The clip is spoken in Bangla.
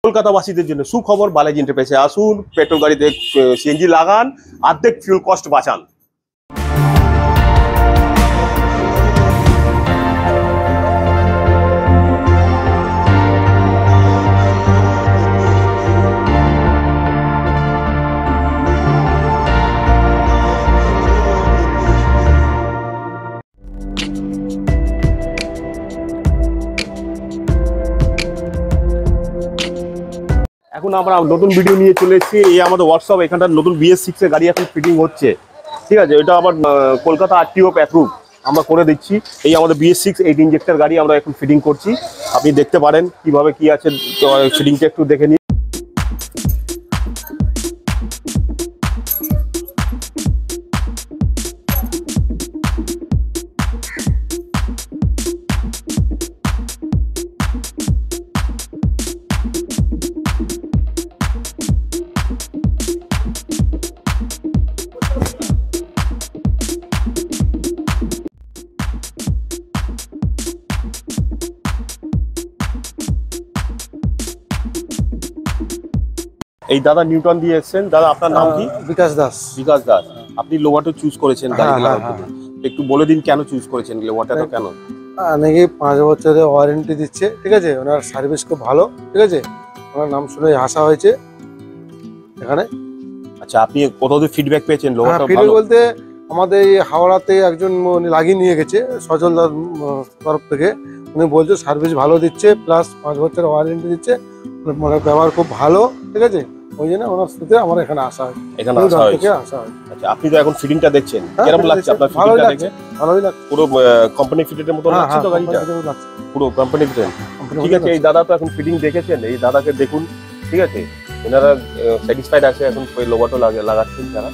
কলকাতাবাসীদের জন্য সুখবর, বালাজি এন্টারপ্রাইজে আসুন, পেট্রোল গাড়িতে সিএনজি লাগান, অর্ধেক ফিউল কস্ট বাঁচান। এখন আমরা নতুন ভিডিও নিয়ে চলে এসেছি। এই আমাদের ওয়ার্কশপ, এখানটা নতুন BS6 এর গাড়ি এখন ফিটিং হচ্ছে, ঠিক আছে। এটা আবার কলকাতা RTO অ্যাপ্রুভ আমরা করে দিচ্ছি। এই আমাদের BS6 8 ইঞ্জেক্টর গাড়ি আমরা এখন ফিটিং করছি। আপনি দেখতে পারেন কিভাবে কি আছে, ফিটিংটা একটু দেখে নিন। এই দাদা নিউটন দিয়ে এসেছেন। দাদা আপনার নাম কি? বিকাশ দাস। বিকাশ দাস, আপনি লোভাটো চুজ করেছেন গাড়ি লাগানোর জন্য। একটু বলে দিন কেন চুজ করেছেন লোভাটো, কেন? নাকি 5 বছরের ওয়ারেন্টি দিচ্ছে, ঠিক আছে। ওনার সার্ভিস খুব ভালো, ঠিক আছে। ওনার নাম শুনে আসা হয়েছে এখানে। আচ্ছা, আপনি কোথাও ফিডব্যাক পেয়েছেন লোভাটো? ফিডব্যাক বলতে আমাদের এই হাওড়াতে একজন লাগিয়ে নিয়ে গেছে সজল দার তরফ থেকে। উনি বলছে সার্ভিস ভালো দিচ্ছে, প্লাস 5 বছরের ওয়ারেন্টি দিচ্ছে, মানে ব্যবহার খুব ভালো, ঠিক আছে। ওই জন্য ওনার সাথে আমার এখানে আসা হয়। এখানে আসা হয়। আচ্ছা, আপনি তো এখন ফিটিংটা দেখছেন, কেমন লাগছে আপনার ফিটিংটা দেখে? ভালোই লাগছে, পুরো কোম্পানি ফিটের মতো লাগছে তো গাড়িটা? পুরো কোম্পানি ফিটের, ঠিক আছে। এই দাদা তো এখন ফিটিং দেখেছেন, এই দাদাকে দেখুন, ঠিক আছে। এনারা স্যাটিসফাইড আছে এখন, ওই লোভাটো লাগাচ্ছেন যারা।